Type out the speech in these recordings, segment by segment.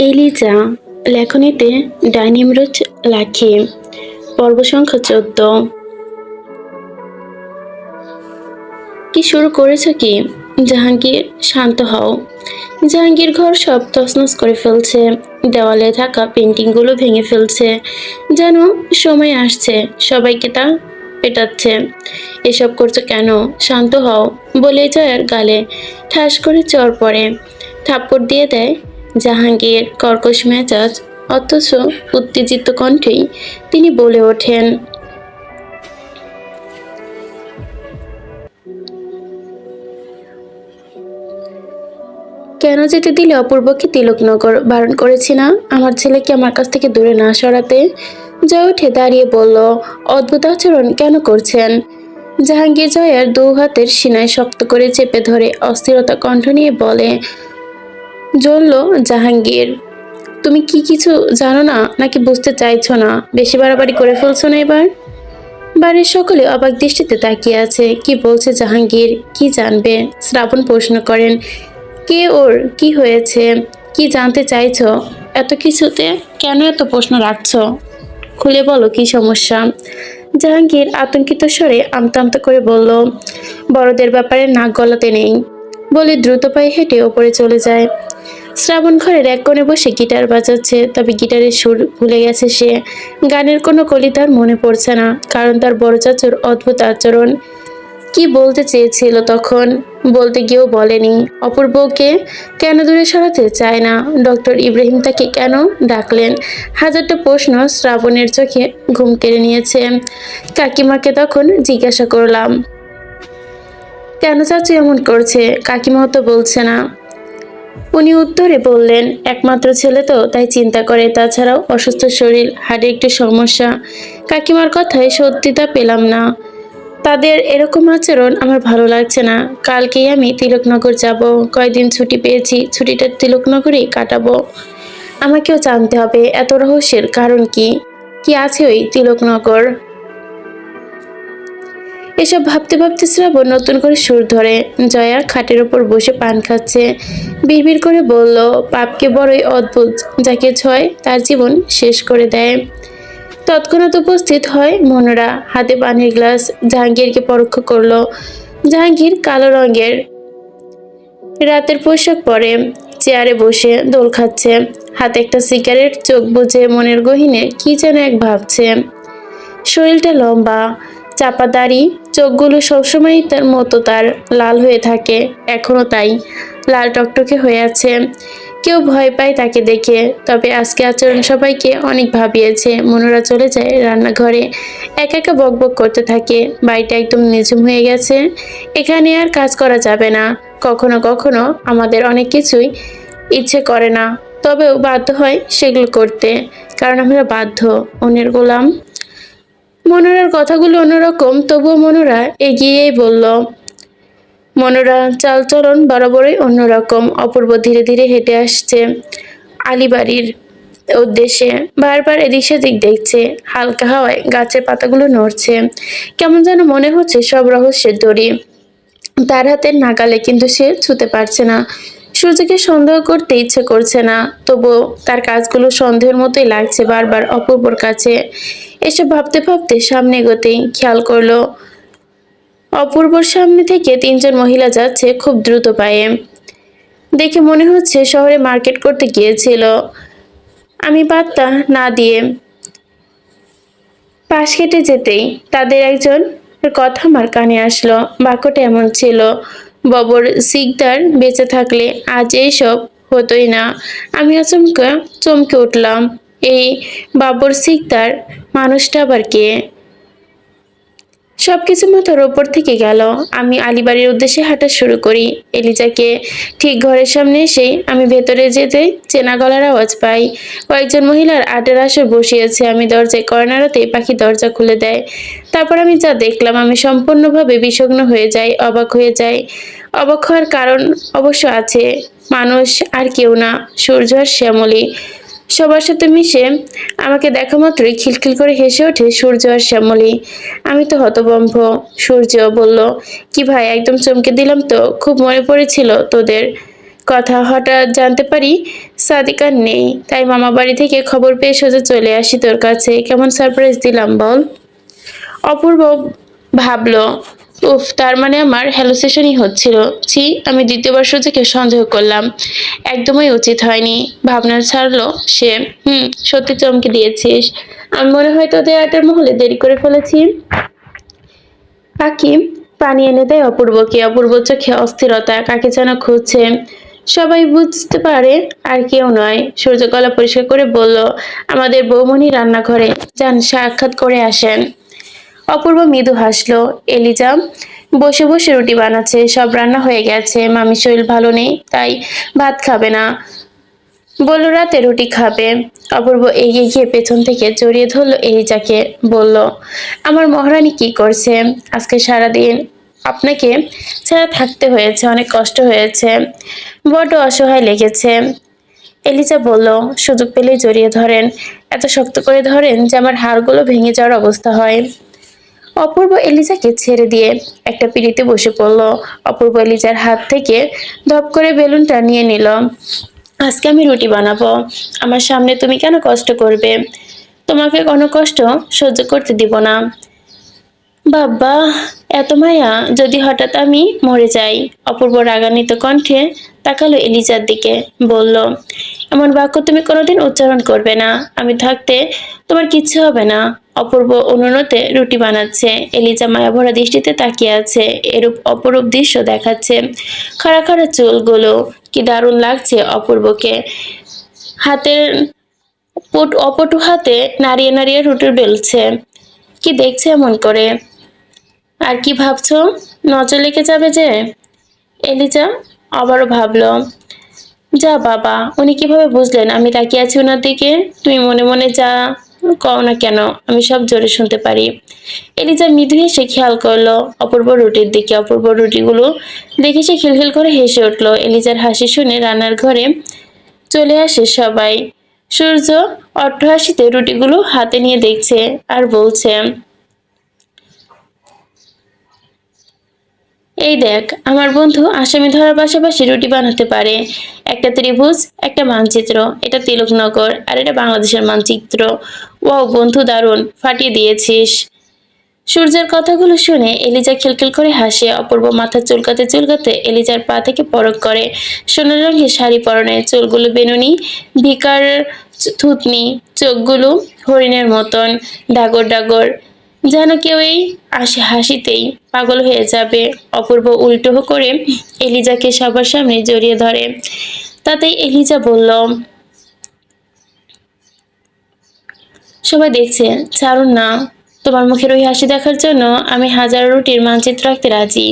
Eliza লেখনীতে ডাইনিমরোজ লাখি পর্ব সংখ্যা ১৪। কি শুরু করেছো কি? জাহাঙ্গীর, শান্ত হও। জাহাঙ্গীর ঘর সব তছনছ করে ফেলছে, দেওয়ালে থাকা পেন্টিংগুলো ভেঙে ফেলছে, যেন সময় আসছে সবাইকে তা পেটাচ্ছে। এসব করছো কেন? শান্ত হও বলে জয়ার গালে ঠাস করে চড় পড়ে। থাপ্পড় দিয়ে দেয় জাহাঙ্গীর কর্কশ মেজাজ, অথচ উত্তেজিত কণ্ঠেই তিনি বলে ওঠেন, কেন যেতে দিলে অপূর্বকে তিলকনগর? বারণ করেছি না আমার ছেলেকে আমার কাছ থেকে দূরে না সরাতে? জয় উঠে দাঁড়িয়ে বলল, অদ্ভুত আচরণ কেন করছেন? জাহাঙ্গীর জয়ের দু হাতের সিনায় শক্ত করে চেপে ধরে অস্থিরতা কণ্ঠ নিয়ে বলে, জ্বলল জাহাঙ্গীর, তুমি কি কিছু জানো না নাকি বুঝতে চাইছো না? বেশি বাড়াবাড়ি করে ফেলছো না এবার? বাড়ির সকলে অবাক দৃষ্টিতে তাকিয়ে আছে। কি বলছে জাহাঙ্গীর? কি জানবে? শ্রাবণ প্রশ্ন করেন, কে ওর? কি হয়েছে? কি জানতে চাইছো? এত কিছুতে কেন এত প্রশ্ন রাখছো? খুলে বলো কি সমস্যা? জাহাঙ্গীর আতঙ্কিত স্বরে আমতা আমতা করে বলল, বড়দের ব্যাপারে নাক গলাতে নেই বলে দ্রুত পায়ে হেঁটে ওপরে চলে যায়। শ্রাবণ ঘরের এক কোণে বসে গিটার বাজাচ্ছে, তবে গিটারের সুর ভুলে গেছে সে। গানের কোনো কলি তার মনে পড়ছে না, কারণ তার বড় চাচুর অদ্ভুত আচরণ। কি বলতে চেয়েছিল তখন? বলতে গিয়েও বলেনি। অপূর্বকে কেন দূরে সরাতে চায় না? ডক্টর ইব্রাহিম তাকে কেন ডাকলেন? হাজারটা প্রশ্ন শ্রাবণের চোখে ঘুম কেড়ে নিয়েছে। কাকিমাকে তখন জিজ্ঞাসা করলাম, কেন চাচু এমন করছে? কাকিমাও তো বলছে না। উনি উত্তরে বললেন, একমাত্র ছেলে তো তাই চিন্তা করে, তাছাড়াও অসুস্থ শরীর, হাড়ে একটু সমস্যা। কাকিমার কথায় সত্যিটা পেলাম না। তাদের এরকম আচরণ আমার ভালো লাগছে না। কালকেই আমি তিলকনগর যাব। কয়দিন ছুটি পেয়েছি, ছুটিটা তিলকনগরেই কাটাবো। আমাকেও জানতে হবে এত রহস্যের কারণ কি? কি আছে ওই তিলকনগর? এসব ভাবতে ভাবতে শ্রাবণ নতুন করে সুর ধরে। জয়া খাটের ওপর বসে পান খাচ্ছে, বিড়বিড় করে বলল, পাপকে বড়ই অদ্ভুত, যাকে ছয় তার জীবন শেষ করে দেয়। তৎক্ষণাৎ উপস্থিত হয় মনোরা, হাতে পানির গ্লাস। জাহাঙ্গীরকে পরোক্ষ করলো। জাহাঙ্গীর কালো রঙের রাতের পোশাক পরে চেয়ারে বসে দোল খাচ্ছে, হাতে একটা সিগারেট, চোখ বুজে মনের গহীনে কি যেন এক ভাবছে। শরীরটা লম্বা, চাপা দাড়ি, চোখগুলো সবসময় তার মতো তার লাল হয়ে থাকে, এখনো তাই লাল টকটকে হয়ে আছে। কেউ ভয় পায় তাকে দেখে, তবে আজকে আচরণ সবাইকে অনেক ভাবিয়েছে। মনোরা চলে যায় রান্নাঘরে, একা একা বকবক করতে থাকে। বাড়িটা একদম নিঝুম হয়ে গেছে, এখানে আর কাজ করা যাবে না। কখনো কখনো আমাদের অনেক কিছুই ইচ্ছে করে না, তবেও বাধ্য হয় সেগুলো করতে, কারণ আমরা বাধ্য, অন্যের গোলাম। মনোরার কথাগুলো অন্যরকম, তবুও মনোরা এগিয়েই বলল। মনোরা চালচলন বরাবরই অন্যরকম। অপূর্ব ধীরে ধীরে হেঁটে আসছে আলিবাড়ির উদ্দেশ্যে, বারবার এদিক সেদিক দেখছে। হালকা হাওয়ায় গাছের পাতাগুলো নড়ছে, কেমন যেন মনে হচ্ছে সব রহস্যের দড়ি তার হাতের নাগালে, কিন্তু সে ছুতে পারছে না। সূর্যকে সন্দেহ করতে ইচ্ছে করছে না, তবুও তার কাজগুলো সন্দেহের মতোই লাগছে বারবার অপূর্বর কাছে। এসব ভাবতে ভাবতে সামনে এগোতেই খেয়াল করলো অপূর্বর সামনে থেকে তিনজন মহিলা যাচ্ছে খুব দ্রুত পায়ে। দেখে মনে হচ্ছে শহরে মার্কেট করতে গিয়েছিল। আমি পাত্তা না দিয়ে পাশ কেটে যেতেই তাদের একজন কথা আমার কানে আসলো। বাক্যটা এমন ছিল, ববর সিকদার বেঁচে থাকলে আজ এইসব হতোই না। আমি আচমকা চমকে উঠলাম। এই বাবর সিকদার মানুষটা আবার কে? সবকিছু মাথার ওপর থেকে গেল। আমি আলিবাড়ির উদ্দেশ্যে হাঁটা শুরু করি। এলিজাকে ঠিক ঘরের সামনে এসেই আমি ভেতরে যেতে চেনা গলার আওয়াজ পাই। কয়েকজন মহিলার আটের আসর বসিয়েছে। আমি দরজায় কড়া নাড়াতেই পাখি দরজা খুলে দেয়। তারপর আমি যা দেখলাম, আমি সম্পূর্ণভাবে বিষগ্ন হয়ে যাই, অবাক হয়ে যাই। অবাক হওয়ার কারণ অবশ্য আছে, মানুষ আর কেউ না, সূর্য আর শ্যামলী। সবার সাথে মিশে আমাকে দেখা মাত্রই খিলখিল করে হেসে ওঠে সূর্য আর শ্যামলী। আমি তো হতভম্ব। সূর্য বলল, কি ভাই, একদম চমকে দিলাম তো? খুব মনে পড়েছিল তোদের কথা হঠাৎ জানতে পারি সাদিকার নেই, তাই মামা বাড়ি থেকে খবর পেয়ে সোজা চলে আসি তোর কাছে। কেমন সারপ্রাইজ দিলাম বল? অপূর্ব ভাবলো, উফ, তার মানে আমার হ্যালুসিনেশনই হচ্ছিল। ছি, আমি দ্বিতীয়বার সূর্যকে সন্দেহ করলাম, একদমই উচিত হয়নি। ভাবনা ছাড়লো সে। সত্যি চমকে দিয়েছিস। আমি মনে হয় তোদের আড্ডার মহলে দেরি করে ফেলেছি। পাখি পানি এনে দেয় অপূর্বকে। অপূর্ব চোখে অস্থিরতা, কাকে যেন খুঁজছে। সবাই বুঝতে পারে আর কেউ নয়। সূর্য গলা পরিষ্কার করে বলল, আমাদের বৌমনি রান্নাঘরে, যান সাক্ষাৎ করে আসেন। অপূর্ব মৃদু হাসলো। এলিজা বসে বসে রুটি বানাচ্ছে, সব রান্না হয়ে গেছে। মামির শরীর ভালো নেই, তাই ভাত খাবে না, বলল রাতে রুটি খাবে। অপূর্ব এগিয়ে গিয়ে পেছন থেকে জড়িয়ে ধরলো এলিজাকে, বলল, আমার মহারানী কি করছে? আজকে সারাদিন আপনাকে ছাড়া থাকতে হয়েছে, অনেক কষ্ট হয়েছে, বড্ড অসহায় লেগেছে। এলিজা বলল, সুযোগ পেলেই জড়িয়ে ধরেন, এত শক্ত করে ধরেন যে আমার হাড়গুলো ভেঙে যাওয়ার অবস্থা হয়। অপূর্ব এলিজাকে ছেড়ে দিয়ে একটা পিঁড়িতে বসে পড়ল। অপূর্ব এলিজার হাত থেকে ধপ করে বেলুনটা নিয়ে নিল। আজকে আমি রুটি বানাবো, আমার সামনে তুমি কেন কষ্ট করবে? তোমাকে কোনো কষ্ট সহ্য করতে দিব না। বাবা, এত মায়া যদি হঠাৎ আমি মরে যাই? অপূর্ব রাগান্বিত কণ্ঠে তাকালো এলিজার দিকে, বলল, এমন বাক্য তুমি কোনোদিন উচ্চারণ করবে না। আমি থাকতে তোমার কিচ্ছু হবে না। অপূর্ব অনুনতে রুটি বানাচ্ছে। এলিজা মায়াভরা দৃষ্টিতে তাকিয়ে আছে। এরূপ অপরূপ দৃশ্য দেখাচ্ছে। খাড়া খাড়া চুলগুলো কি দারুণ লাগছে অপূর্বকে। হাতের অপটু হাতে নাড়িয়ে নাড়িয়ে রুটি বেলছে। কি দেখছে এমন করে? আর কি ভাবছো? নজর লেগে যাবে যে। এলিজা আবারও ভাবলো, যা বাবা, উনি কিভাবে বুঝলেন আমি তাকিয়ে আছি ওনার দিকে? তুমি মনে মনে যা কও না কেন, আমি সব জোরে শুনতে পারি। এলিজা মৃদু হেসে খেয়াল করলো অপূর্ব রুটির দিকে। অপূর্ব রুটিগুলো দেখে সে খিলখিল করে হেসে উঠলো। এলিজার হাসি শুনে রান্নার ঘরে চলে আসে সবাই। সূর্য অট্টহাসিতে রুটিগুলো হাতে নিয়ে দেখছে আর বলছে, এই দেখ, আমার বন্ধু আসামি ধরার পাশাপাশি রুটি বানাতে পারে। একটা ত্রিভুজ, একটা মানচিত্র, এটা তিলকনগর আর এটা বাংলাদেশের মানচিত্র। ওয়াও বন্ধু, দারুণ, ফাটিয়ে দিয়েছিস। সূর্যের কথাগুলো শুনে এলিজা খিলখিল করে হাসে। অপূর্ব মাথা চুলকাতে চুলকাতে এলিজার পা থেকে পরক করে। সোনার রঙের শাড়ি পরনে, চুলগুলো বেনুনি ভিকার থুতনি, চোখগুলো হরিণের মতন ডাগর ডাগর, যেন কেউ এই হাসিতেই পাগল হয়ে যাবে। অপূর্ব উল্টো করে এলিজাকে সবার সামনে জড়িয়ে ধরে। তাতেই এলিজা বলল, সবাই দেখছে, ছাড়ুন না। তোমার মুখের ওই হাসি দেখার জন্য আমি হাজার রুটির মানচিত্র রাখতে রাজি।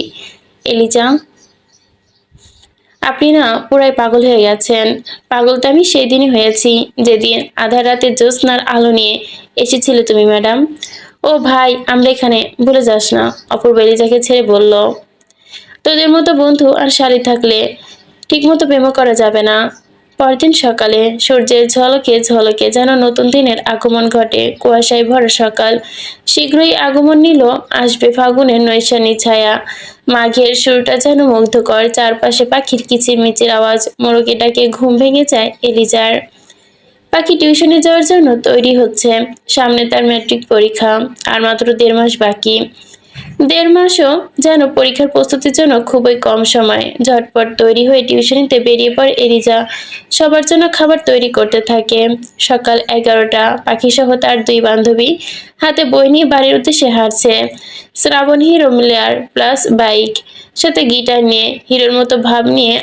এলিজা, আপনি না পুরাই পাগল হয়ে গেছেন। পাগল তো আমি সেই দিনই হয়েছি, যেদিন আধা রাতে জ্যোৎস্নার আলো নিয়ে এসেছিলে তুমি ম্যাডাম। ও ভাই, আমরা এখানে, ভুলে যাস না। অপূর্ব এলিজাকে ছেড়ে বলল, তোদের মতো বন্ধু আর শালি থাকলে ঠিক মতো প্রেমও করা যাবে না। পরদিন সকালে সূর্যের ঝলকে ঝলকে যেন নতুন দিনের আগমন ঘটে। কুয়াশায় ভরা সকাল, শীঘ্রই আগমন নিল আসবে ফাগুনের নৈশানী ছায়া। মাঘের শুরুটা যেন মুগ্ধকর। চারপাশে পাখির কিচিরমিচির আওয়াজ। মোরগে ডাকে ঘুম ভেঙে যায় এলিজার। পাখি টিউশনে যাওয়ার জন্য তৈরি হচ্ছে। সামনে তার ম্যাট্রিক পরীক্ষা, আর মাত্র 1.5 মাস বাকি। 1.5 মাসও যেন পরীক্ষার প্রস্তুতির জন্য খুবই কম সময়। ঝটপট তৈরি হয়ে টিউশনিতে বেরিয়ে পড়ে এলিজা। সবার জন্য খাবার তৈরি করতে থাকে। সকাল 11টা। পাখি সহ তার 2 বান্ধবী হাতে বই নিয়ে বাড়ির উদ্দেশ্যে হাঁটছে। শ্রাবণ হিরো মিলার প্লাস বাইক, সাথে গিটার নিয়ে হিরোর মতো ভাব নিয়ে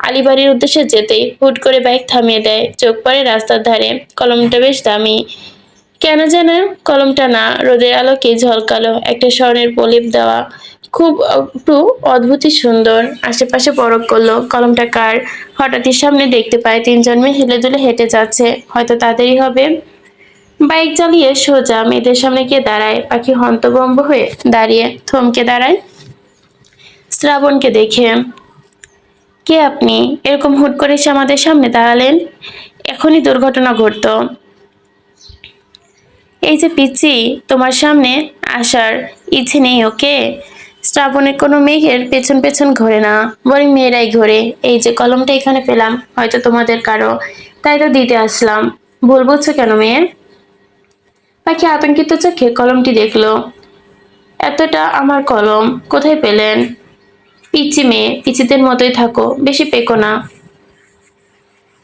আলিবাড়ির উদ্দেশ্যে যেতেই হুট করে বাইক থামিয়ে দেয়। চোখ পড়ে রাস্তার ধারে। কলমটা বেশ দামি। কেন যেন কলমটা না রোদের আলোকে ঝলকালো, একটা স্বর্ণের প্রলেপ দেওয়া, খুব একটু অদ্ভুতই সুন্দর। আশেপাশে পরখ করলো কলমটা কার। হঠাৎই সামনে দেখতে পায় 3জন মেয়ে হেলে দুলে হেঁটে যাচ্ছে, হয়তো তাদেরই হবে। বাইক চালিয়ে সোজা মেয়েদের সামনে গিয়ে দাঁড়ায়। পাখি হন্তভম্ব হয়ে দাঁড়িয়ে থমকে দাঁড়ায় শ্রাবণকে দেখে। কে আপনি? এরকম হুট করে এসে আমাদের সামনে দাঁড়ালেন? এখনই দুর্ঘটনা ঘটতো। এই যে পিচ্চি, তোমার সামনে আসার ইচ্ছে নেই ওকে? শ্রাবণের কোনো মেয়ের পেছন পেছন ঘোরে না, বরং মেয়েরাই ঘোরে। এই যে কলমটা এখানে পেলাম, হয়তো তোমাদের কারো, তাই তো দিতে আসলাম। ভুল বলছো কেন মেয়ে? পাখি আতঙ্কিত চোখে কলমটি দেখলো। এতটা আমার কলম কোথায় পেলেন? পিচ্চি মেয়ে, পিচ্চিদের মতোই থাকো, বেশি পেকো না।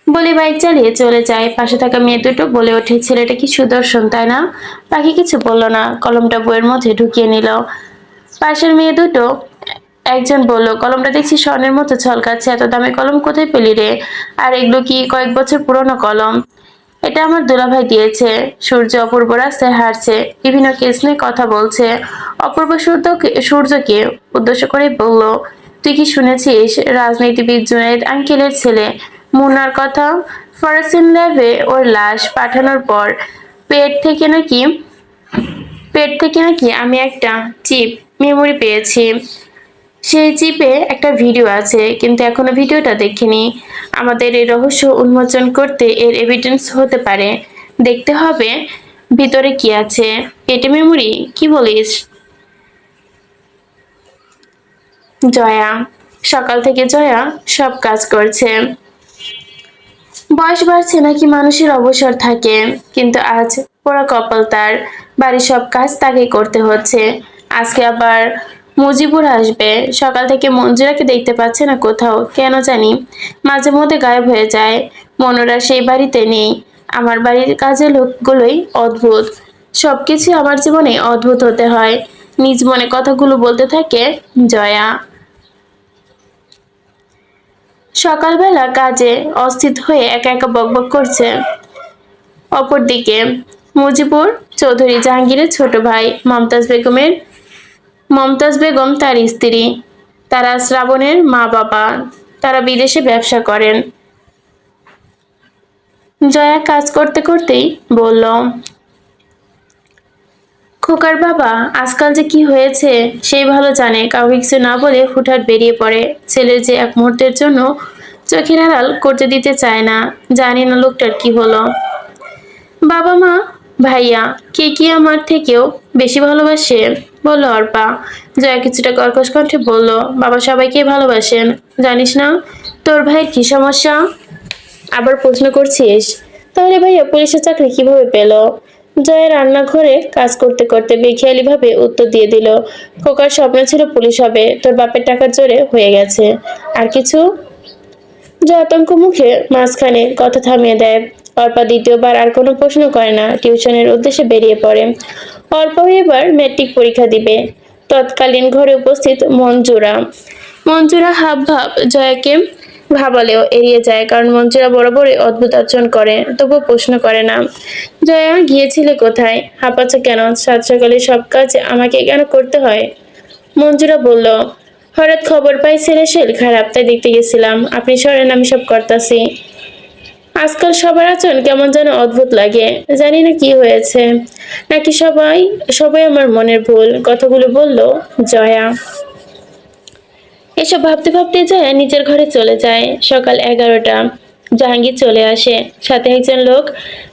বলে বাইক চালিয়ে চলে যায়। পাশে থাকা মেয়ে দুটো বলে ওঠে, ছেলেটা কি সুদর্শন, তাই না? পাখি কিছু বলল না, কলমটা বইয়ের মধ্যে ঢুকিয়ে নিল। পাশের মেয়ে দুটো একজন বলল, কলমটা দেখছি স্বর্ণের মতো ঝলকাচ্ছে, এত দামি কলম কোথায় পেলি রে? আর এগুলো কি কয়েক বছর পুরনো কলম? এটা আমার দুলাভাই দিয়েছে। সূর্য অপূর্ব রাস্তায় হাঁটছে, বিভিন্ন কেস নিয়ে কথা বলছে। অপূর্ব সূর্যকে উদ্দেশ্য করে বলল, তুই কি শুনেছিস রাজনীতিবিদ জুনায়েদ আঙ্কেলের ছেলে মুন্নার কথা? ফরেন্সিক ল্যাবে ওর লাশ পাঠানোর পর পেট থেকে নাকি পেট থেকে নাকি আমি একটা চিপ মেমোরি পেয়েছি। সেই চিপে একটা ভিডিও আছে, কিন্তু এখনো ভিডিওটা দেখিনি। আমাদের এই রহস্য উন্মোচন করতে এর এভিডেন্স হতে পারে। দেখতে হবে ভিতরে কি আছে। পেটে মেমোরি, কি বলিস? জয়া। সকাল থেকে জয়া সব কাজ করছে। বয়স বাড়ছে নাকি মানুষের অবসর থাকে, কিন্তু আজ পোড়া কপাল তার। বাড়ির সব কাজ তাকেই করতে হচ্ছে। আজকে আবার মুজিবুর আসবে। সকাল থেকে মঞ্জুরাকে দেখতে পাচ্ছে না কোথাও, কেন জানি মাঝে মধ্যে গায়েব হয়ে যায়। মনোরা সেই বাড়িতে নেই। আমার বাড়ির কাজের লোকগুলোই অদ্ভুত। সবকিছু আমার জীবনে অদ্ভুত হতে হয়, নিজ মনে কথাগুলো বলতে থাকে জয়া। সকালবেলা কাজে অস্থির হয়ে একা একা বকবক করছে। অপরদিকে মুজিবুর চৌধুরী জাহাঙ্গীরের ছোট ভাই, মমতাজ বেগম তার স্ত্রী, তারা শ্রাবণের মা বাবা, তারা বিদেশে ব্যবসা করেন। জয়া কাজ করতে করতেই বলল, খোকার বাবা আজকাল যে কি হয়েছে সেই ভালো জানে। কাউকে কিছু না বলে হুটহাট বেরিয়ে পড়ে। ছেলের যে এক মুহূর্তের জন্য চোখের আড়াল করতে দিতে চায় না। জানি না লোকটার কি হলো। বাবা মা ভাইয়া কে কি আমার থেকেও বেশি ভালোবাসে? বলল অর্পা। জয়া কিছুটা কর্কশ কণ্ঠে বলল, বাবা সবাইকেই ভালোবাসেন, জানিস না? তোর ভাইয়ের কি সমস্যা? আবার প্রশ্ন করছিস? তাহলে ভাইয়া পুলিশের চাকরি কিভাবে পেল? জয়া রান্নাঘরে কাজ করতে করতে বেখেয়ালি ভাবে উত্তর দিয়ে দিল, খোকার স্বপ্ন ছিল পুলিশ হবে, তোর বাপের টাকার জোরে হয়ে গেছে। আর কিছু? যে আতঙ্ক মুখে মাঝখানে কথা থামিয়ে দেয়। অর্পা দ্বিতীয়বার আর কোনো প্রশ্ন করে না, টিউশনের উদ্দেশ্যে বেরিয়ে পড়ে। অর্পাও এবার ম্যাট্রিক পরীক্ষা দিবে। তৎকালীন ঘরে উপস্থিত মঞ্জুরা হাব ভাব জয়াকে ভাবালেও এড়িয়ে যায়, কারণ মঞ্জুরা বরাবরই অদ্ভুত আচরণ করে, তবুও প্রশ্ন করে না। জয়া, গিয়েছিলে কোথায়? হাঁপাচ্ছ কেন? সাত সকালে সব কাজ আমাকে কেন করতে হয়? মঞ্জুরা বলল, হঠাৎ খবর পাই ছেলের শরীর খারাপ, তাই দেখতে গেছিলাম। আপনি সরেন, আমি সব করতাছি। আজকাল সবার আচরণ কেমন যেন অদ্ভুত লাগে, জানি না কি হয়েছে। নাকি সবাই সবাই আমার মনের ভুল? কথাগুলো বলল জয়া। এসব ভাবতে ভাবতে জয়া নিজের ঘরে চলে যায়। সকাল 11টা। জাহাঙ্গীর চলে আসে, সাথে একজন লোক।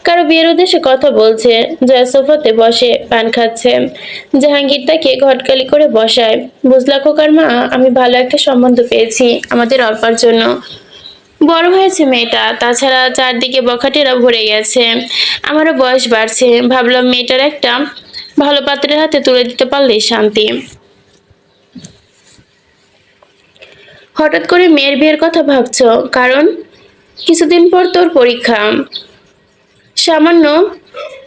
কারো বিয়ের উদ্দেশ্যে কথা বলছে। জয়া সোফাতে বসে পান খাচ্ছে। জাহাঙ্গীর তাকে ঘটকালি করে বসায়। বুঝলা খোকার মা, আমি ভালো একটা সম্বন্ধ পেয়েছি আমাদের অল্পার জন্য। বড় হয়েছে মেয়েটা, তাছাড়া চারদিকে বখাটেরা ভরে গেছে। আমারও বয়স বাড়ছে, ভাবলাম মেয়েটার একটা ভালো পাত্রের হাতে তুলে দিতে পারলেই শান্তি। হঠাৎ করে মেয়ের বিয়ের কথা ভাবছো? কারণ কিছুদিন পর তোর পরীক্ষা। সামান্য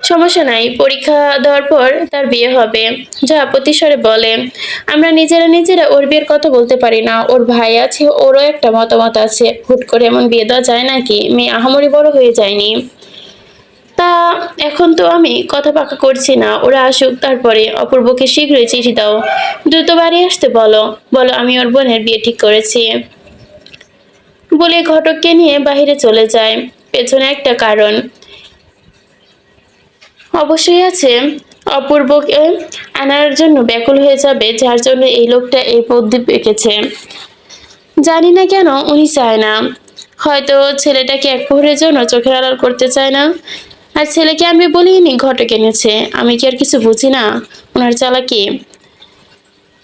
সমস্যা নাই, পরীক্ষা দেওয়ার পর তার বিয়ে হবে। যা প্রতিস্বরে বলে, আমরা নিজেরা ওর বিয়ের কথা বলতে পারি না। ওর ভাই আছে, ওরও একটা মতামত আছে। হুট করে এমন বিয়ে দেওয়া যায় নাকি? মেয়ে আহামরি বড় হয়ে যায়নি। তা এখন তো আমি কথা পাকা করছি না, ওরা আসুক তারপরে। অপূর্বকে শীঘ্রই চিঠি দাও, দ্রুত বাড়ি আসতে বলো। বলো আমি ওর বোনের বিয়ে ঠিক করেছি। বলে ঘটককে নিয়ে বাহিরে চলে যায়। পেছনে একটা কারণ অবশ্যই আছে। অপূর্বকে আনার জন্য ব্যাকুল হয়ে যাবে, যার জন্য এই লোকটা এই বুদ্ধি এঁকেছে। জানি না কেন উনি চায় না। হয়তো ছেলেটাকে এক প্রহরের জন্য চোখের আড়াল করতে চায় না। আর ছেলেকে আমি বলিনি ঘটক এনেছে, আমি কি আর কিছু বুঝি না ওনার চালাকি?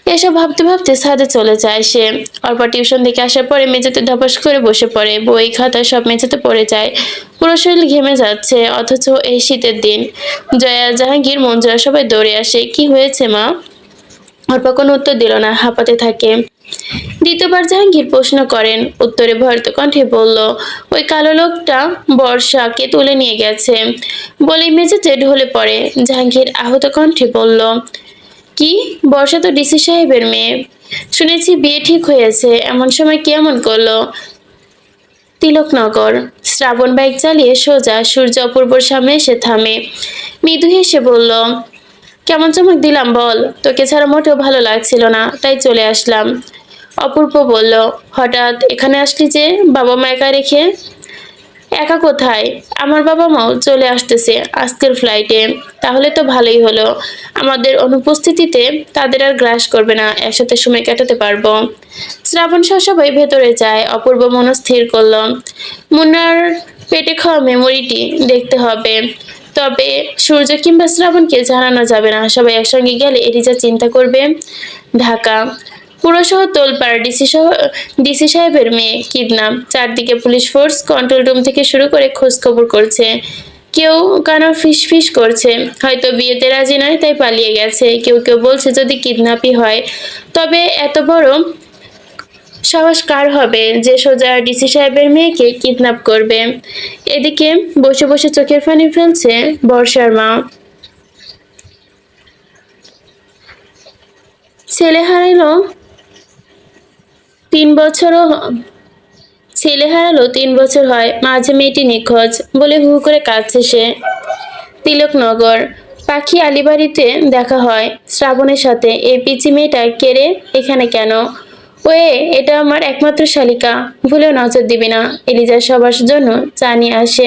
এসব ভাবতে ভাবতে ছাদে চলে যায় সে। অর্পা টিউশন থেকে আসার পরে মেঝেতে ধপাস করে বসে পড়ে, বই খাতা সব মেঝেতে পড়ে যায়। পুরো শরীর ঘেমে যাচ্ছে, অথচ এই শীতের দিন। জয়া, জাহাঙ্গীর, মঞ্জুরা সবাই দৌড়ে আসে। কি হয়েছে মা? অর্পা কোনো উত্তর দিল না, হাঁপাতে থাকে। দ্বিতীয়বার জাহাঙ্গীর প্রশ্ন করেন, উত্তরে ভয়ত কণ্ঠে বলল, ওই কালো লোকটা বর্ষাকে তুলে নিয়ে গেছে। বলে মেঝেতে ঢলে পড়ে। জাহাঙ্গীর আহত কণ্ঠে বলল, কি? বর্ষা তো ডিসি সাহেবের মেয়ে, শুনেছি বিয়ে ঠিক হয়েছে, এমন সময় কি এমন করলো? তিলকনগর। শ্রাবণ বাইক চালিয়ে সোজা সূর্য অপূর্বর সামনে এসে থামে। মৃদু হেসে বলল, কেমন চমক দিলাম বল? তোকে ছাড়া মোটেও ভালো লাগছিল না, তাই চলে আসলাম। অপূর্ব বলল, হঠাৎ এখানে আসলি যে, বাবা মা একা রেখে? একা কোথায়, আমার বাবা মাও চলে আসতেছে আজকের ফ্লাইটে। তাহলে তো ভালোই হলো, আমাদের অনুপস্থিতিতে তাদের আর গ্রাস করবে না, একসাথে সময় কাটাতে পারবো। শ্রাবণ সহ সবাই ভেতরে যায়। অপূর্ব মনস্থির করল, মুন্নার পেটে খাওয়া মেমোরিটি দেখতে হবে। তবে সূর্য কিংবা শ্রাবণকে জানানো যাবে না, সবাই একসঙ্গে গেলে এলিজা চিন্তা করবে। ঢাকা পুরো শহর তোলপাড়, ডিসি সাহেবের মেয়ে কিডন্যাপ, চারদিকে পুলিশ ফোর্স, কন্ট্রোল রুম থেকে শুরু করে খোঁজ খবর করছে। কেউ কানা ফিস ফিস করছে, হয়তো বিয়েতে রাজি নয় তাই পালিয়ে গেছে। কেউ কেউ বলছে যদি কিডন্যাপই হয়, তবে এত বড় সাহস কার হবে যে সোজা ডিসি সাহেবের মেয়েকে কিডন্যাপ করবে? এদিকে বসে বসে চোখের পানি ফেলছে বর্ষার মা। ছেলে হারাইলো 3 বছরও ছেলে হারালো 3 বছর হয়, মাঝে মেয়েটি নিখোঁজ বলে হু করে কাঁদছে সে। তিলকনগর। পাখি আলিবাড়িতে দেখা হয় শ্রাবণের সাথে। এই পিচি মেয়েটা কেড়ে এখানে কেন? ওয়ে, এটা আমার একমাত্র শালিকা, ভুলেও নজর দিবি না। এলিজা সবার জন্য চা নিয়ে আসে।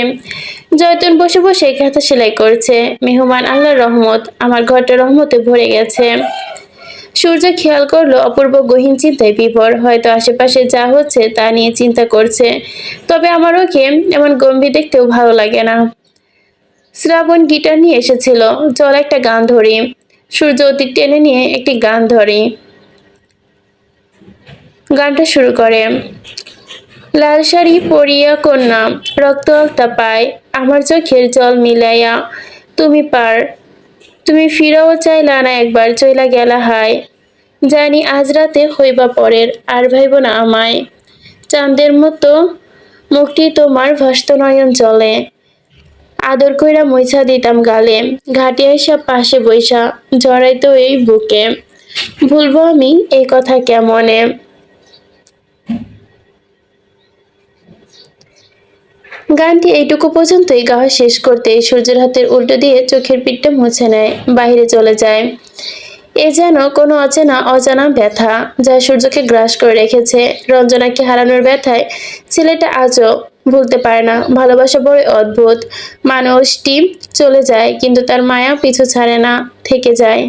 জয়তুন বসে বসে কাঁথা সেলাই করছে। মেহমান আল্লাহর রহমত, আমার ঘরটা রহমতে ভরে গেছে। সূর্য খেয়াল করলো অপূর্ব গহীন চিন্তায় বিভোর, হয়তো আশেপাশে যা হচ্ছে তা নিয়ে চিন্তা করছে। তবে আমার ওকে এমন গম্ভীর দেখতেও ভালো লাগে না। শ্রাবণ গিটার নিয়ে এসেছিল, চল একটা গান ধরি। সূর্য অতি টেনে নিয়ে একটি গান ধরি। গানটা শুরু করে, লাল শাড়ি পরিয়া কন্যা, রক্ত আলতা পায়, আমার চোখের জল মিলাইয়া, তুমি পার, তুমি ফিরাও চাইলা না একবার, চইলা গেলা হায়। জানি আজ রাতে হইবা পরের, আর ভাইব না আমায়। চাঁদের মতো মুখটি তোমার ভাস্ত নয়ন জলে, আদর কইরা মুইছা দিতাম গালে, ঘাটে আইসা পাশে বইসা জড়াইতো এই বুকে, ভুলবো আমি এই কথা কেমনে। গানটি এইটুকু পর্যন্তই গাওয়া শেষ করতে সূর্যের হাতের উল্টো দিয়ে চোখের পিঠটা মুছে নেয়, বাইরে চলে যায়। এ যেন কোনো অচেনা অজানা ব্যথা, যা সূর্যকে গ্রাস করে রেখেছে। রঞ্জনাকে হারানোর ব্যথায় ছেলেটা আজও ভুলতে পারে না। ভালোবাসা বড় অদ্ভুত, মানুষটি চলে যায় কিন্তু তার মায়া পিছু ছাড়ে না, থেকে যায়।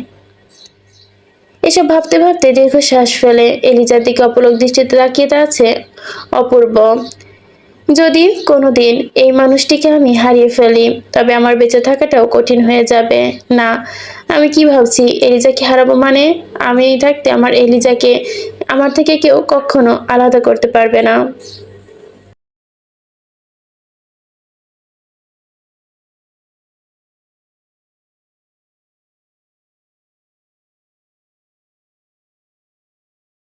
এসব ভাবতে ভাবতে দীর্ঘশ্বাস ফেলে এলিজার দিকে অপলক দৃষ্টিতে তাকিয়ে আছে অপূর্ব। যদি কোনোদিন এই মানুষটিকে আমি হারিয়ে ফেলি, তবে আমার বেঁচে থাকাটাও কঠিন হয়ে যাবে। না, আমি কি ভাবছি? এলিজাকে হারাবো মানে? আমি থাকতে আমার এলিজাকে আমার থেকে কেউ কখনো আলাদা করতে পারবে না।